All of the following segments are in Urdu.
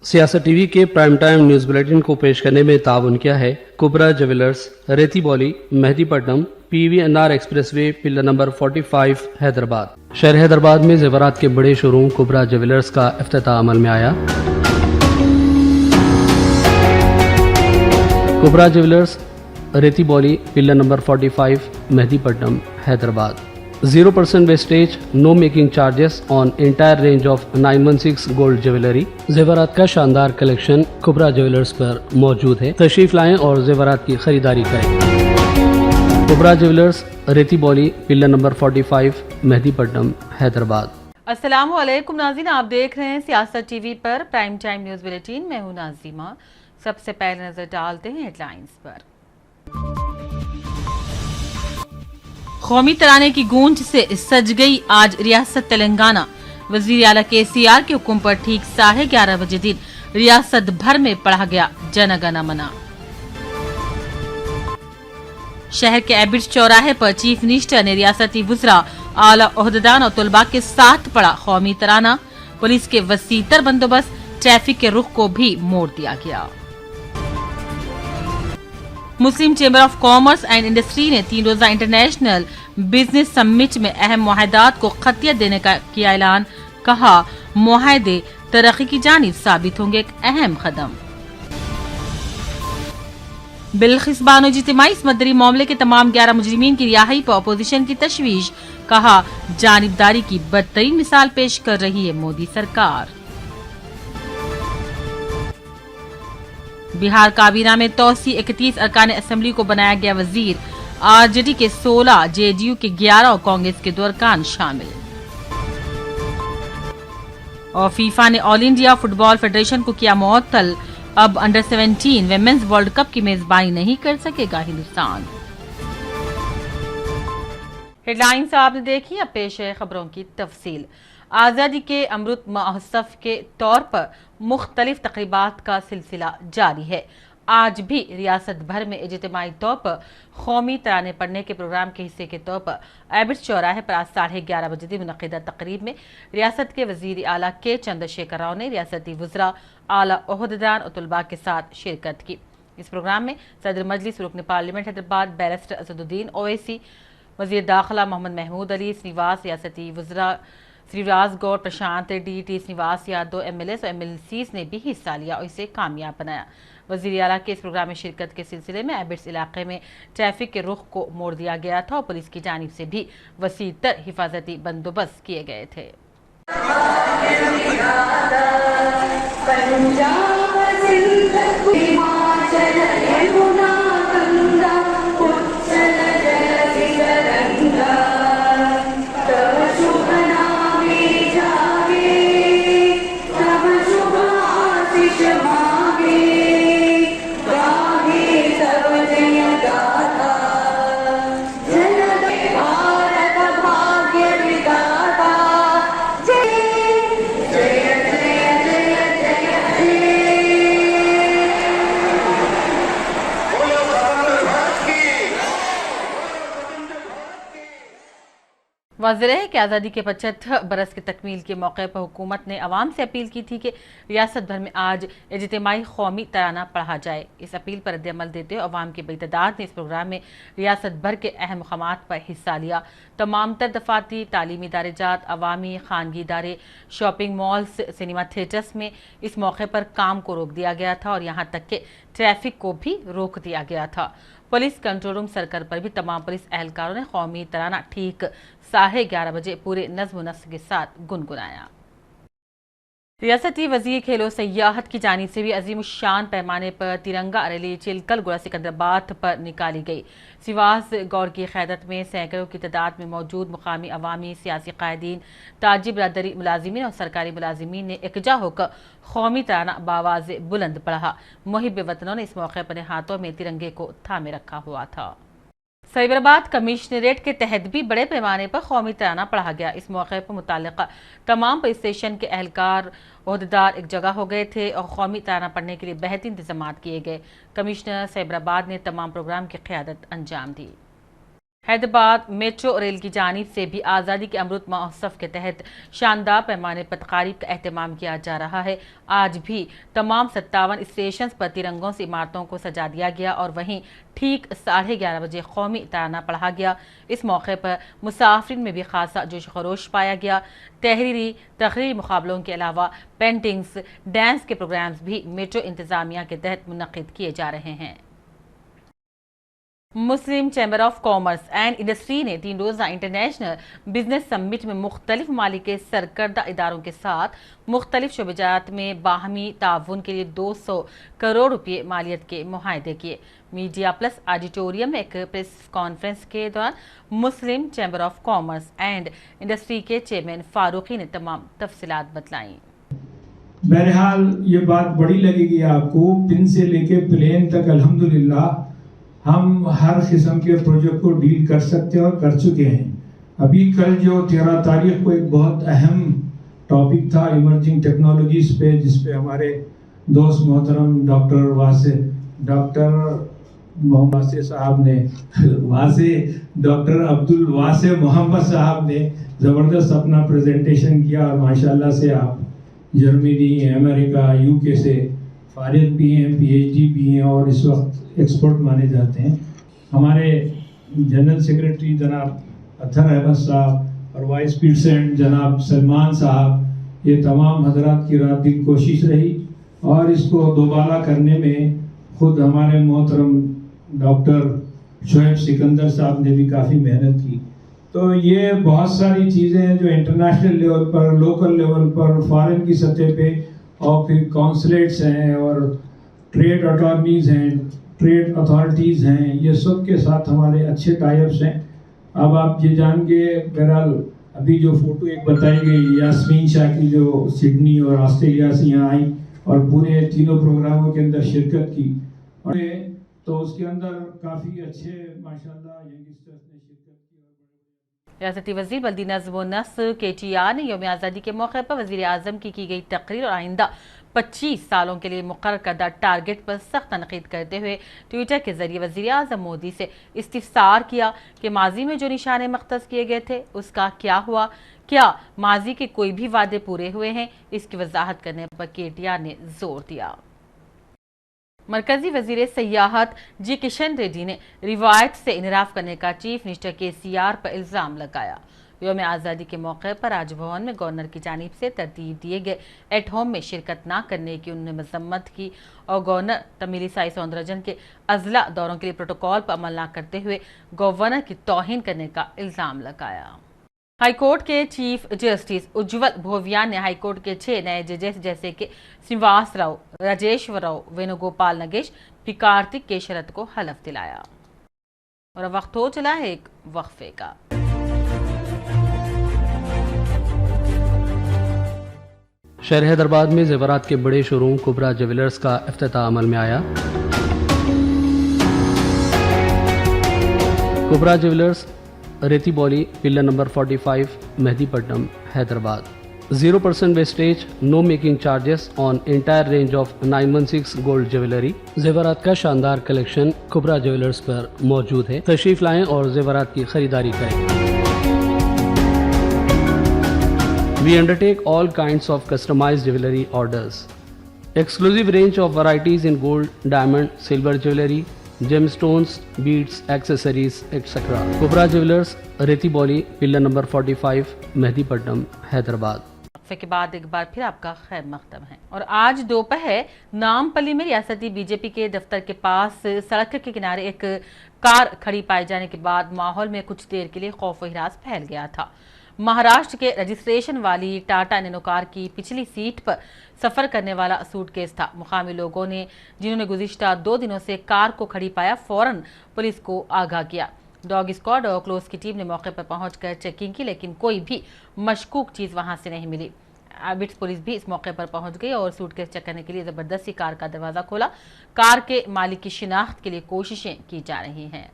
سیاست ٹی وی کے پرائم ٹائم نیوز بلیٹن کو پیش کرنے میں تعاون کیا ہے کبرا jewellers, Rethi Bowli, Mehdipatnam, P V N R expressway, pillar number 45، Hyderabad. شہر حیدرآباد میں زیورات کے بڑے شو روم کبرا جیولرز کا افتتاح عمل میں آیا۔ کبرا jewellers, Rethi Bowli, pillar number 45، Mehdi Patnam, Hyderabad. 0% wastage, no making charges on entire range of 916 gold jewellery. زیورات کا شاندار کلیکشن کبرا جیولرز پر موجود ہے، تشریف لائیں اور زیورات کی خریداری کریں۔ کبرا jewellers, Rethi Bowli, pillar number 45، Mehdi Patnam, Hyderabad. السلام علیکم ناظرین، آپ دیکھ رہے ہیں سیاست ٹی وی پر پرائم ٹائم نیوز بلیٹن۔ میں ہوں ناظمہ۔ سب سے پہلے نظر ڈالتے ہیں ہیڈ لائنز پر۔ قومی ترانے کی گونج سے سج گئی آج ریاست تلنگانہ۔ وزیر اعلیٰ KCR کے حکم پر ٹھیک 11:30 بجے دن ریاست بھر میں پڑھا گیا جن گن من۔ شہر کے ایبٹس چوراہے پر چیف منسٹر نے ریاستی وزراء، اعلیٰ عہدیداران اور طلباء کے ساتھ پڑھا قومی ترانہ۔ پولیس کے وسیع تر بندوبست، ٹریفک کے رخ کو بھی موڑ دیا گیا۔ Muslim chamber of commerce and industry نے 3 روزہ انٹرنیشنل بزنس سمٹ میں اہم معاہدات کو خطیت دینے کا کیا اعلان۔ کہا معاہدے ترقی کی جانب ثابت ہوں گے ایک اہم قدم۔ بلخص بانو اجتماعی اسمت دری معاملے کے تمام 11 مجرمین کی رہائی پر اپوزیشن کی تشویش۔ کہا جانبداری کی بدترین مثال پیش کر رہی ہے مودی سرکار۔ بہار کابینہ میں توسیع، 31 ارکان اسمبلی کو بنایا گیا وزیر۔ RJD کے 16، JDU کے 11 اور کانگریس کے 2 ارکان شامل۔ اور فیفا نے آل انڈیا فٹ بال فیڈریشن کو کیا معطل۔ اب انڈر 17 ویمنز ورلڈ کپ کی میزبانی نہیں کر سکے گا ہندوستان۔ ہیڈ لائنز آپ نے دیکھی، اب پیش ہے خبروں کی تفصیل۔ آزادی کے امرت مہوتسو کے طور پر مختلف تقریبات کا سلسلہ جاری ہے۔ آج بھی ریاست بھر میں اجتماعی طور پر قومی ترانے پڑھنے کے پروگرام کے حصے کے طور پر ایبٹس چوراہے پر آج 11:30 بجے منعقدہ تقریب میں ریاست کے وزیر اعلیٰ کے چندر شیکھر راؤ نے ریاستی وزراء، اعلیٰ عہدیداران اور طلباء کے ساتھ شرکت کی۔ اس پروگرام میں صدر مجلس رکن پارلیمنٹ حیدرآباد بیرسٹر اسدالدین اویسی، وزیر داخلہ محمد محمود علی سرینواس، ریاستی وزراء سریواس گوڑ، پرشانت ریڈی، ٹی سرینواس یادو، MLAs اور MLCs نے بھی حصہ لیا اور اسے کامیاب بنایا۔ وزیر اعلیٰ کے اس پروگرام میں شرکت کے سلسلے میں ایبٹس علاقے میں ٹریفک کے رخ کو موڑ دیا گیا تھا اور پولیس کی جانب سے بھی وسیع تر حفاظتی بندوبست کیے گئے تھے۔ واضح ہے کہ آزادی کے 75 برس کی تکمیل کے موقع پر حکومت نے عوام سے اپیل کی تھی کہ ریاست بھر میں آج اجتماعی قومی ترانہ پڑھا جائے۔ اس اپیل پر رد عمل دیتے ہوئے عوام کی بڑی تعداد نے اس پروگرام میں ریاست بھر کے اہم مقامات پر حصہ لیا۔ تمام تر دفاتری، تعلیمی ادارے جات، عوامی خانگی ادارے، شاپنگ مالز، سنیما تھیٹرز میں اس موقع پر کام کو روک دیا گیا تھا اور یہاں تک کہ ٹریفک کو بھی روک دیا گیا تھا۔ پولیس کنٹرول روم سرکل پر بھی تمام پولیس اہلکاروں نے قومی ترانہ ٹھیک 11:30 بجے پورے نظم و نسق کے ساتھ گنگنایا۔ ریاستی وزیر کھیل و سیاحت کی جانب سے بھی عظیم الشان پیمانے پر ترنگا ریلی چلکل گوڑا سکندرآباد پر نکالی گئی۔ سرینواس گوڑ کی قیادت میں سینکڑوں کی تعداد میں موجود مقامی عوامی، سیاسی قائدین، تاجر برادری، ملازمین اور سرکاری ملازمین نے یکجا ہو کر قومی ترانہ بآواز بلند پڑھا۔ محب وطنوں نے اس موقع پر ہاتھوں میں ترنگے کو تھامے رکھا ہوا تھا۔ سائبرآباد کمشنریٹ کے تحت بھی بڑے پیمانے پر قومی ترانہ پڑھا گیا۔ اس موقع پر متعلقہ تمام پولیس اسٹیشن کے اہلکار، عہدیدار ایک جگہ ہو گئے تھے اور قومی ترانہ پڑھنے کے لیے بہترین انتظامات کیے گئے۔ کمشنر سائبرآباد نے تمام پروگرام کی قیادت انجام دی۔ حیدرآباد میٹرو ریل کی جانب سے بھی آزادی کے امرت مہوتسو کے تحت شاندار پیمانے پر تقاریب کا اہتمام کیا جا رہا ہے۔ آج بھی تمام 57 اسٹیشنز پر ترنگوں سے عمارتوں کو سجا دیا گیا اور وہیں ٹھیک 11:30 بجے قومی ترانہ پڑھا گیا۔ اس موقع پر مسافرین میں بھی خاصا جوش و خروش پایا گیا۔ تقریری مقابلوں کے علاوہ پینٹنگز، ڈانس کے پروگرامز بھی میٹرو انتظامیہ کے تحت منعقد کیے جا رہے ہیں۔ Muslim chamber of commerce and industry نے 3 روزہ انٹرنیشنل بزنس سمٹ میں مختلف ممالک کے سرکردہ اداروں کے ساتھ مختلف شعبہ جات میں باہمی تعاون کے لیے 200 کروڑ روپے مالیت کے معاہدے کیے۔ میڈیا پلس آڈیٹوریم میں ایک پریس کانفرنس کے دوران Muslim chamber of commerce and industry کے چیئرمین فاروقی نے تمام تفصیلات بتلائیں۔ بہرحال یہ بات بڑی لگے گی آپ کو، پن سے لے کے پلین تک الحمدللہ ہم ہر قسم کے پروجیکٹ کو ڈیل کر سکتے ہیں اور کر چکے ہیں۔ ابھی کل جو 13 تاریخ کو ایک بہت اہم ٹاپک تھا ایمرجنگ ٹیکنالوجیز پہ، جس پہ ہمارے دوست محترم ڈاکٹر عبد الواسع محمد صاحب نے زبردست اپنا پریزنٹیشن کیا، اور ماشاءاللہ سے آپ جرمنی، امریکہ، UK سے فارغ بھی ہیں، PhD بھی ہیں، اور اس وقت ایکسپرٹ مانے جاتے ہیں۔ ہمارے جنرل سیکرٹری جناب اطہر احمد صاحب اور وائس پریزیڈنٹ جناب سلمان صاحب، یہ تمام حضرات کی رات دن کوشش رہی، اور اس کو دوبالا کرنے میں خود ہمارے محترم ڈاکٹر شعیب سکندر صاحب نے بھی کافی محنت کی۔ تو یہ بہت ساری چیزیں ہیں جو انٹرنیشنل لیول پر، لوکل لیول پر، فارن کی سطح پہ، اور پھر کونسلیٹس ہیں اور ٹریڈ اٹارنیز ہیں، ٹریڈ اتھارٹیز ہیں، یہ سب کے ساتھ ہمارے اچھے ٹائی اپس ہیں۔ اب آپ یہ جان کے بہرحال ابھی جو فوٹو ایک بتائی گئی یاسمین شاہ کی، جو سڈنی اور آسٹریلیا سے یہاں آئی اور پورے تینوں پروگراموں کے اندر شرکت کی، اور تو اس کے اندر کافی اچھے ماشاءاللہ ینگسٹرز نے شرکت کی۔ ریاستی وزیر بلدی نظم و نسق KTR نے یوم آزادی کے موقع پر وزیر اعظم کی گئی تقریر اور آئندہ 25 سالوں کے لیے مقرر کردہ ٹارگٹ پر سخت تنقید کرتے ہوئے ٹویٹر کے ذریعے وزیر اعظم مودی سے استفسار کیا کہ ماضی میں جو نشانے مختص کیے گئے تھے اس کا کیا ہوا؟ کیا ماضی کے کوئی بھی وعدے پورے ہوئے ہیں؟ اس کی وضاحت کرنے پر KTR نے زور دیا۔ مرکزی وزیر سیاحت جی کشن ریڈی نے روایت سے انحراف کرنے کا چیف منسٹر KCR پر الزام لگایا۔ یوم آزادی کے موقع پر راج بھون میں گورنر کی جانب سے ترتیب دیے گئے ایٹ ہوم میں شرکت نہ کرنے کی انہوں نے مذمت کی، اور گورنر تمیلی سائی سوندراجن کے اضلاع دوروں کے لیے پروٹوکول پر عمل نہ کرتے ہوئے گورنر کی توہین کرنے کا الزام لگایا۔ ہائی کورٹ کے چیف جسٹس اجول بھویان نے ہائی کورٹ کے 6 نئے ججز جیسے کہ سنیواس راؤ، راجیشور راؤ، وینو گوپال نگیش، پی کارتک کیشرت کو حلف دلایا۔ اور اب وقت ہو چلا ہے ایک وقفے کا۔ شہر حیدرآباد میں زیورات کے بڑے شو روم کبرا جیولرز کا افتتاح عمل میں آیا۔ کبرا jewellers Rethi Bowli, pillar number 45، Mehdi Patnam, Hyderabad. 0% wastage, no making charges on entire range of 916 gold jewellery. زیورات کا شاندار کلیکشن کبرا جیولرز پر موجود ہے، تشریف لائیں اور زیورات کی خریداری کریں۔ We undertake all kinds of customized jewelry orders. Exclusive range of varieties in gold, diamond, silver jewelry, gemstones, beads, accessories, etc. Kubra Jewelers, Reti Boli, pillar number 45, Mehdi Patnam, Hyderabad. وقفے کے بعد ایک بار پھر آپ کا خیر مقدم ہے۔ اور آج دوپہر نامپلی میں ریاستی BJP کے دفتر کے پاس سڑک کے کنارے ایک کار کھڑی پائے جانے کے بعد ماحول میں کچھ دیر کے لیے خوف و ہراس پھیل گیا تھا۔ مہاراشٹر کے رجسٹریشن والی ٹاٹا نینو کار کی پچھلی سیٹ پر سفر کرنے والا سوٹ کیس تھا۔ مقامی لوگوں نے، جنہوں نے گزشتہ 2 دنوں سے کار کو کھڑی پایا، فوراً پولیس کو آگاہ کیا۔ ڈاگ اسکواڈ اور کلوز کی ٹیم نے موقع پر پہنچ کر چیکنگ کی، لیکن کوئی بھی مشکوک چیز وہاں سے نہیں ملی۔ ایبٹس پولیس بھی اس موقع پر پہنچ گئی اور سوٹ کیس چیک کرنے کے لیے زبردستی کار کا دروازہ کھولا۔ کار کے مالک کی شناخت کے لیے کوششیں کی جا رہی ہیں۔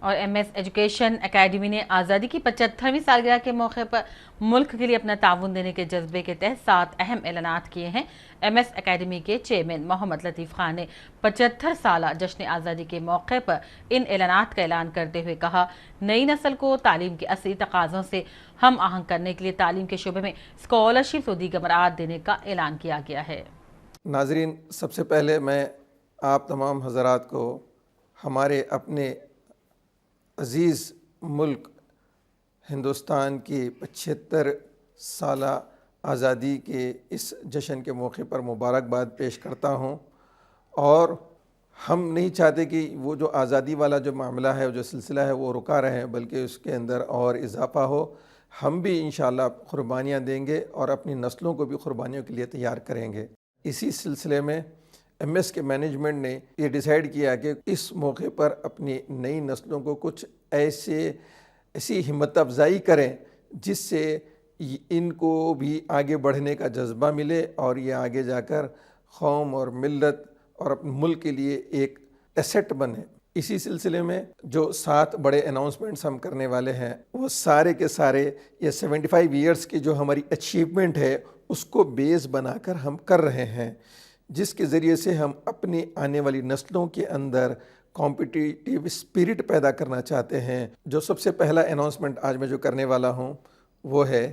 اور ایم ایس ایجوکیشن اکیڈمی نے آزادی کی 75ویں سالگرہ کے موقع پر ملک کے لیے اپنا تعاون دینے کے جذبے کے تحت 7 اہم اعلانات کیے ہیں۔ ایم ایس اکیڈمی کے چیئرمین محمد لطیف خان نے 75 سالہ جشن آزادی کے موقع پر ان اعلانات کا اعلان کرتے ہوئے کہا، نئی نسل کو تعلیم کے اصلی تقاضوں سے ہم آہنگ کرنے کے لیے تعلیم کے شعبے میں اسکالرشپ و دیگر مراعات دینے کا اعلان کیا گیا ہے۔ ناظرین، سب سے پہلے میں آپ تمام حضرات کو ہمارے اپنے عزیز ملک ہندوستان کی 75 سالہ آزادی کے اس جشن کے موقع پر مبارکباد پیش کرتا ہوں، اور ہم نہیں چاہتے کہ وہ جو آزادی والا جو معاملہ ہے، جو سلسلہ ہے، وہ رکا رہے، بلکہ اس کے اندر اور اضافہ ہو۔ ہم بھی انشاءاللہ قربانیاں دیں گے اور اپنی نسلوں کو بھی قربانیوں کے لیے تیار کریں گے۔ اسی سلسلے میں ایم ایس کے مینجمنٹ نے یہ ڈیسائیڈ کیا کہ اس موقع پر اپنی نئی نسلوں کو کچھ ایسی ہمت افزائی کریں جس سے ان کو بھی آگے بڑھنے کا جذبہ ملے اور یہ آگے جا کر قوم اور ملت اور اپنے ملک کے لیے ایک ایسٹ بنے۔ اسی سلسلے میں جو 7 بڑے اناؤنسمنٹس ہم کرنے والے ہیں، وہ سارے کے سارے یہ 75 ایئرس کی جو ہماری اچیومنٹ ہے اس کو بیس بنا کر ہم کر رہے ہیں، جس کے ذریعے سے ہم اپنی آنے والی نسلوں کے اندر کمپٹیٹیو اسپرٹ پیدا کرنا چاہتے ہیں۔ جو سب سے پہلا اناؤنسمنٹ آج میں جو کرنے والا ہوں وہ ہے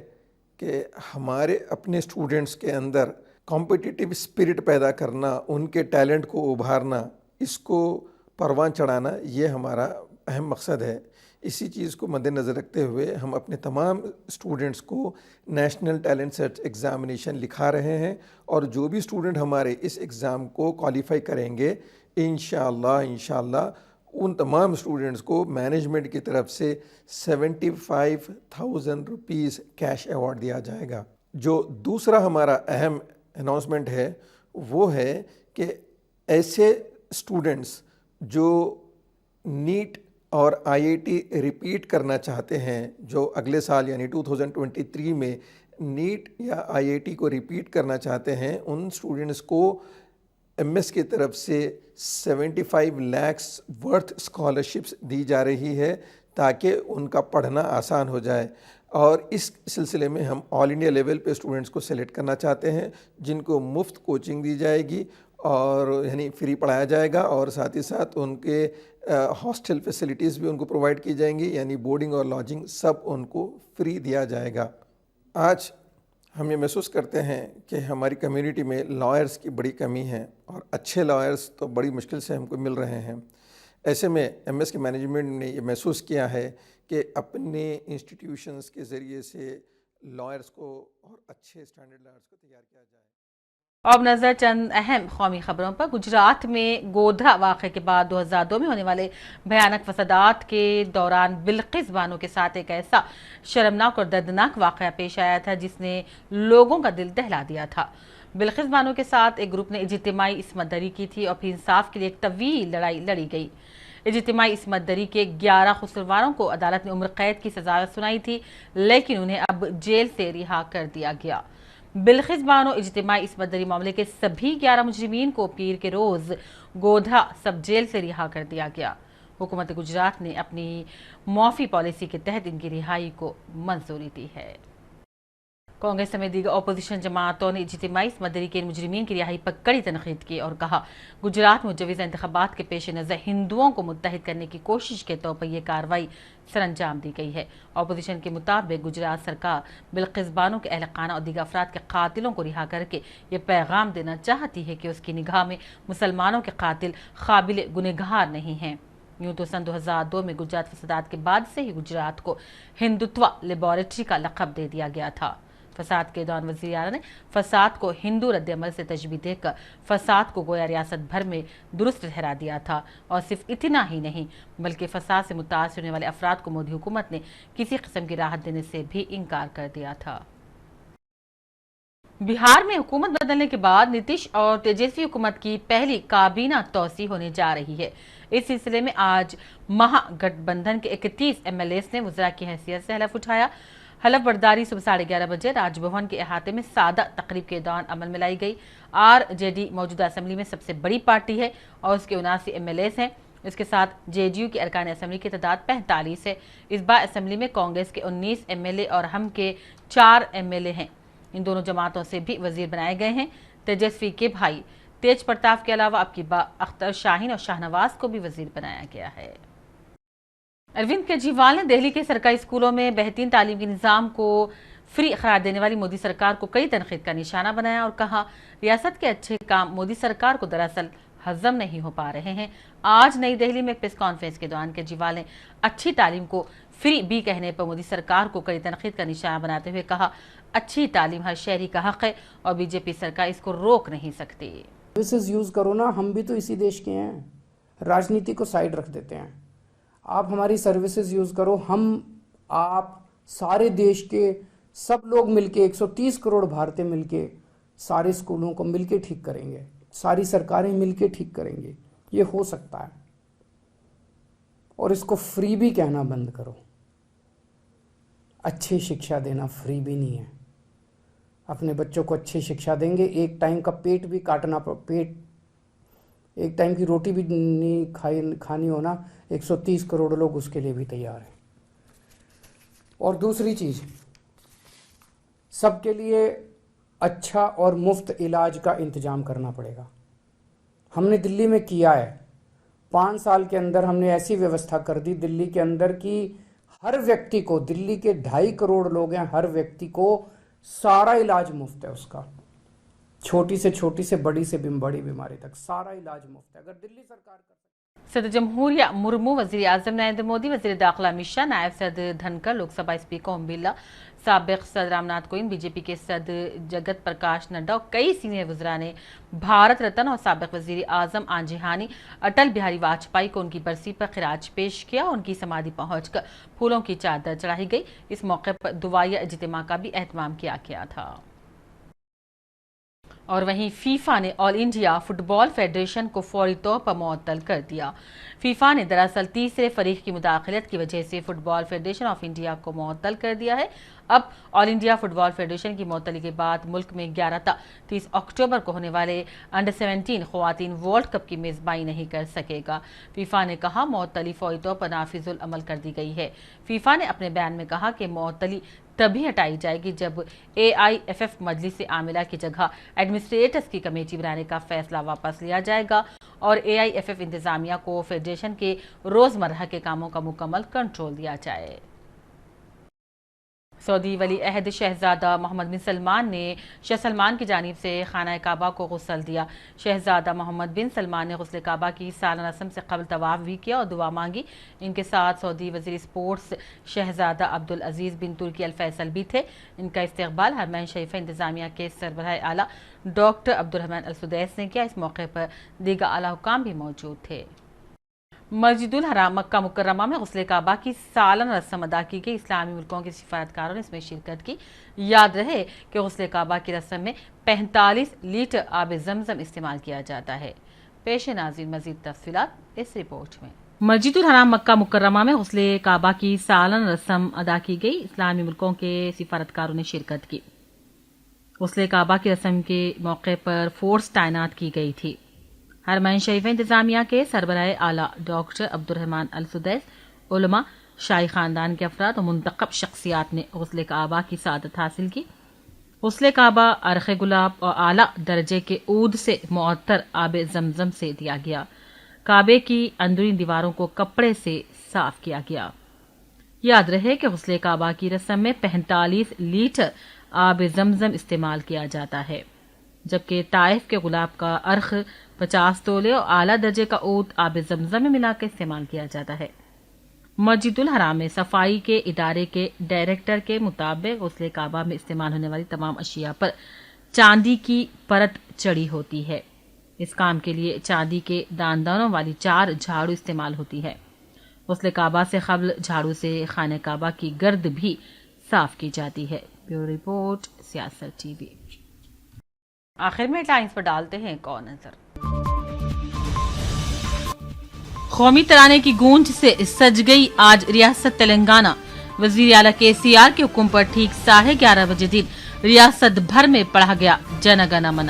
کہ ہمارے اپنے اسٹوڈنٹس کے اندر کمپٹیٹیو اسپرٹ پیدا کرنا، ان کے ٹیلنٹ کو ابھارنا، اس کو پروان چڑھانا، یہ ہمارا اہم مقصد ہے۔ اسی چیز کو مد نظر رکھتے ہوئے ہم اپنے تمام اسٹوڈنٹس کو نیشنل ٹیلنٹ سرچ ایگزامینیشن لکھا رہے ہیں، اور جو بھی اسٹوڈنٹ ہمارے اس ایگزام کو کوالیفائی کریں گے انشاءاللہ ان تمام اسٹوڈنٹس کو مینجمنٹ کی طرف سے 75,000 روپیز کیش ایوارڈ دیا جائے گا۔ جو دوسرا ہمارا اہم اناؤنسمنٹ ہے وہ ہے کہ ایسے اسٹوڈنٹس جو نیٹ اور آئی آئی ٹی ریپیٹ کرنا چاہتے ہیں، جو اگلے سال یعنی 2023 میں نیٹ یا آئی آئی ٹی کو ریپیٹ کرنا چاہتے ہیں، ان اسٹوڈنٹس کو ایم ایس کی طرف سے 75 لاکھ ورتھ اسکالرشپس دی جا رہی ہے تاکہ ان کا پڑھنا آسان ہو جائے۔ اور اس سلسلے میں ہم آل انڈیا لیول پہ اسٹوڈنٹس کو سلیکٹ کرنا چاہتے ہیں جن کو مفت کوچنگ دی جائے گی، اور یعنی فری پڑھایا جائے گا، اور ساتھ ہی ساتھ ان کے ہاسٹل فیسلٹیز بھی ان کو پرووائڈ کی جائیں گی، یعنی بورڈنگ اور لاجنگ سب ان کو فری دیا جائے گا۔ آج ہم یہ محسوس کرتے ہیں کہ ہماری کمیونٹی میں لائرز کی بڑی کمی ہے، اور اچھے لائرز تو بڑی مشکل سے ہم کو مل رہے ہیں۔ ایسے میں ایم ایس کے مینجمنٹ نے یہ محسوس کیا ہے کہ اپنے انسٹیٹیوشنز کے ذریعے سے لائرز کو اور اچھے اسٹینڈرڈ لائرز کو تیار کیا جائے۔ اب نظر چند اہم قومی خبروں پر۔ گجرات میں گودھرا واقعے کے بعد 2002 میں ہونے والے بھیانک فسادات کے دوران بلقیس بانو کے ساتھ ایک ایسا شرمناک اور دردناک واقعہ پیش آیا تھا جس نے لوگوں کا دل دہلا دیا تھا۔ بلقیس بانو کے ساتھ ایک گروپ نے اجتماعی عصمت دری کی تھی اور پھر انصاف کے لیے ایک طویل لڑائی لڑی گئی۔ اجتماعی عصمت دری کے 11 قصورواروں کو عدالت نے عمر قید کی سزا سنائی تھی، لیکن انہیں اب جیل سے رہا کر دیا گیا۔ بلقیس بانو اجتماعی عصمت دری معاملے کے سبھی 11 مجرمین کو پیر کے روز گودھرا سب جیل سے رہا کر دیا گیا۔ حکومت گجرات نے اپنی معافی پالیسی کے تحت ان کی رہائی کو منظوری دی ہے۔ کانگریس سمیت دیگر اپوزیشن جماعتوں نے اجتماعی عصمت دری کے ان مجرمین کی رہائی پر کڑی تنقید کی اور کہا، گجرات میں مجوزہ انتخابات کے پیش نظر ہندوؤں کو متحد کرنے کی کوشش کے طور پر یہ کارروائی سر انجام دی گئی ہے۔ اپوزیشن کے مطابق گجرات سرکار بلقیس بانو کے اہل خانہ اور دیگر افراد کے قاتلوں کو رہا کر کے یہ پیغام دینا چاہتی ہے کہ اس کی نگاہ میں مسلمانوں کے قاتل قابل گنہگار نہیں ہیں۔ یوں تو سن 2002 میں گجرات فسادات کے بعد سے ہی گجرات کو ہندوتوا لیبارٹری کا لقب دے دیا گیا تھا۔ فساد کے دوران وزیر اعلیٰ نے فساد کو ہندو رد عمل سے تشبیہ دے کر فساد کو گویا ریاست بھر میں درست ٹھہرا دیا تھا، اور صرف اتنا ہی نہیں بلکہ فساد سے متاثر ہونے والے افراد کو مودی حکومت نے کسی قسم کی راحت دینے سے بھی انکار کر دیا تھا۔ بہار میں حکومت بدلنے کے بعد نتیش اور تیجسوی حکومت کی پہلی کابینہ توسیع ہونے جا رہی ہے۔ اس سلسلے میں آج مہا گٹھ بندھن کے 31 ایم ایل ایز نے وزراء کی حیثیت سے حلف اٹھایا۔ حلف برداری صبح 11:30 بجے راج بھون کے احاطے میں سادہ تقریب کے دوران عمل میں لائی گئی۔ آر جے ڈی موجودہ اسمبلی میں سب سے بڑی پارٹی ہے اور اس کے 79 ایم ایل ایز ہیں۔ اس کے ساتھ JDU کی ارکان اسمبلی کی تعداد 45 ہے۔ اس بار اسمبلی میں کانگریس کے 19 MLA اور ہم کے 4 MLA ہیں۔ ان دونوں جماعتوں سے بھی وزیر بنائے گئے ہیں۔ تیجسوی کے بھائی تیج پرتاپ کے علاوہ اب کی بار اختر شاہین اور شاہنواز کو بھی وزیر بنایا گیا ہے۔ اروند کیجریوال نے دہلی کے سرکاری اسکولوں میں بہترین تعلیم کے نظام کو فری قرار دینے والی مودی سرکار کو کئی تنقید کا نشانہ بنایا اور کہا ریاست کے اچھے کام مودی سرکار کو دراصل ہضم نہیں ہو پا رہے ہیں۔ آج نئی دہلی میں پریس کانفرنس کے دوران کیجریوال نے اچھی تعلیم کو فری بھی کہنے پر مودی سرکار کو کئی تنقید کا نشانہ بناتے ہوئے کہا اچھی تعلیم ہر شہری کا حق ہے اور BJP سرکار اس کو روک نہیں سکتی۔ سروسز یوز کرو نا، ہم بھی تو اسی دیش کے ہیں، راجنیتی کو سائیڈ رکھ دیتے ہیں۔ آپ ہماری سروسز یوز کرو، ہم آپ سارے دیش کے سب لوگ مل کے 130 کروڑ بھارتی مل کے سارے اسکولوں کو مل کے ٹھیک کریں گے، ساری سرکاریں مل کے ٹھیک کریں گے، یہ ہو سکتا ہے۔ اور اس کو فری بھی کہنا بند کرو، اچھی شکشا دینا فری بھی نہیں ہے۔ اپنے بچوں کو اچھی شکشا دیں گے، ایک ٹائم کا پیٹ بھی کاٹنا، ایک ٹائم کی روٹی بھی نہیں کھانی ہونا، 130 کروڑ لوگ اس کے لیے بھی تیار ہیں۔ اور دوسری چیز، سب کے لیے اچھا اور مفت علاج کا انتظام کرنا پڑے گا۔ ہم نے دلی میں کیا ہے، 5 سال کے اندر ہم نے ایسی ویوستھا کر دی دلی کے اندر کی ہر ویکتی کو، دلی کے 2.5 کروڑ لوگ ہیں، ہر ویکتی کو سارا علاج مفت ہے، اس کا چھوٹی سے چھوٹی سے بڑی سے بڑی بیماری تک سارا علاج مفت ہے۔ اگر دلی سرکار کر صدر جمہوریہ مرمو، وزیر اعظم نریندر مودی، وزیر داخلہ امت شاہ، نائب صدر دھنکر، لوک سبھا اسپیکر اوم برلا، سابق صدر رام ناتھ کووند، BJP کے صدر جگت پرکاش نڈا اور کئی سینئر وزراء نے بھارت رتن اور سابق وزیر اعظم آنجہانی اٹل بہاری واجپئی کو ان کی برسی پر خراج پیش کیا اور ان کی سمادھی پہنچ کر پھولوں کی چادر چڑھائی گئی۔ اس موقع پر دعائیہ اجتماع کا بھی اہتمام کیا گیا تھا۔ اور وہیں فیفا نے آل انڈیا فٹ بال فیڈریشن کو فوری طور پر معطل کر دیا۔ فیفا نے دراصل تیسرے فریق کی مداخلت کی وجہ سے football federation of India کو معطل کر دیا ہے۔ اب all India football federation کی معطلی کے بعد ملک میں 11 تا 30 اکتوبر کو ہونے والے انڈر 17 خواتین ورلڈ کپ کی میزبانی نہیں کر سکے گا۔ فیفا نے کہا معطلی فوری طور پر نافذ العمل کر دی گئی ہے۔ فیفا نے اپنے بیان میں کہا کہ معطلی تبھی ہٹائی جائے گی جب AIFF مجلس عاملہ کی جگہ ایڈمنسٹریٹرز کی کمیٹی بنانے کا فیصلہ واپس لیا جائے گا اور AIFF انتظامیہ کو فیڈریشن کے روزمرہ کے کاموں کا مکمل کنٹرول دیا جائے۔ سعودی ولی عہد شہزادہ محمد بن سلمان نے شاہ سلمان کی جانب سے خانہ کعبہ کو غسل دیا۔ شہزادہ محمد بن سلمان نے غسل کعبہ کی سالانہ رسم سے قبل طواف بھی کیا اور دعا مانگی۔ ان کے ساتھ سعودی وزیر اسپورٹس شہزادہ عبدالعزیز بن ترکی الفیصل بھی تھے۔ ان کا استقبال حرمین شریفہ انتظامیہ کے سربراہ اعلیٰ ڈاکٹر عبدالرحمن السدیس نے کیا۔ اس موقع پر دیگر اعلیٰ حکام بھی موجود تھے۔ مسجد الحرام مکہ مکرمہ میں غسل کعبہ کی سالانہ رسم ادا کی گئی۔ اسلامی ملکوں کے سفارتکاروں نے اس میں شرکت کی۔ یاد رہے کہ غسل کعبہ کی رسم میں 45 لیٹر آب زمزم استعمال کیا جاتا ہے۔ پیش ناظرین مزید تفصیلات اس رپورٹ میں۔ مسجد الحرام مکہ مکرمہ میں غسل کعبہ کی سالانہ رسم ادا کی گئی۔ اسلامی ملکوں کے سفارتکاروں نے شرکت کی۔ غسل کعبہ کی رسم کے موقع پر فورس تعینات کی گئی تھی۔ حرمین شریفہ انتظامیہ کے سربراہ اعلیٰ ڈاکٹر عبدالرحمن السدیس، علماء، شاہی خاندان کے افراد اور منتخب شخصیات نے غسل کعبہ کی سعادت حاصل کی۔ غسل کعبہ عرق گلاب اور اعلیٰ درجے کے عود سے معطر آب زمزم سے دیا گیا۔ کعبے کی اندرونی دیواروں کو کپڑے سے صاف کیا گیا۔ یاد رہے کہ غسل کعبہ کی رسم میں 45 لیٹر آب زمزم استعمال کیا جاتا ہے، جبکہ طائف کے گلاب کا عرق 50 تولے اور اعلیٰ درجے کا عود آب زمزم میں ملا کے استعمال کیا جاتا ہے۔ مسجد الحرام میں صفائی کے ادارے کے ڈائریکٹر کے مطابق غسل کعبہ میں استعمال ہونے والی تمام اشیاء پر چاندی کی پرت چڑھی ہوتی ہے۔ اس کام کے لیے چاندی کے داندانوں والی 4 جھاڑو استعمال ہوتی ہے۔ غسل کعبہ سے قبل جھاڑو سے خانہ کعبہ کی گرد بھی صاف کی جاتی ہے۔ بیورو رپورٹ سیاست ٹی وی۔ آخر میں لائنز پر ڈالتے ہیں ایک اور نظر۔ قومی ترانے کی گونج سے سج گئی آج ریاست تلنگانہ۔ وزیر اعلیٰ KCR کے حکم پر ٹھیک 11:30 بجے دن ریاست بھر میں پڑھا گیا جن گن من۔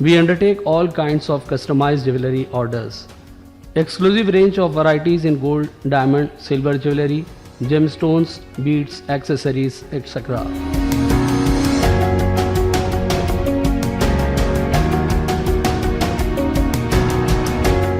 We undertake all kinds of customized jewelry orders. Exclusive range of varieties in gold, diamond, silver jewelry, gemstones, beads, accessories, etc.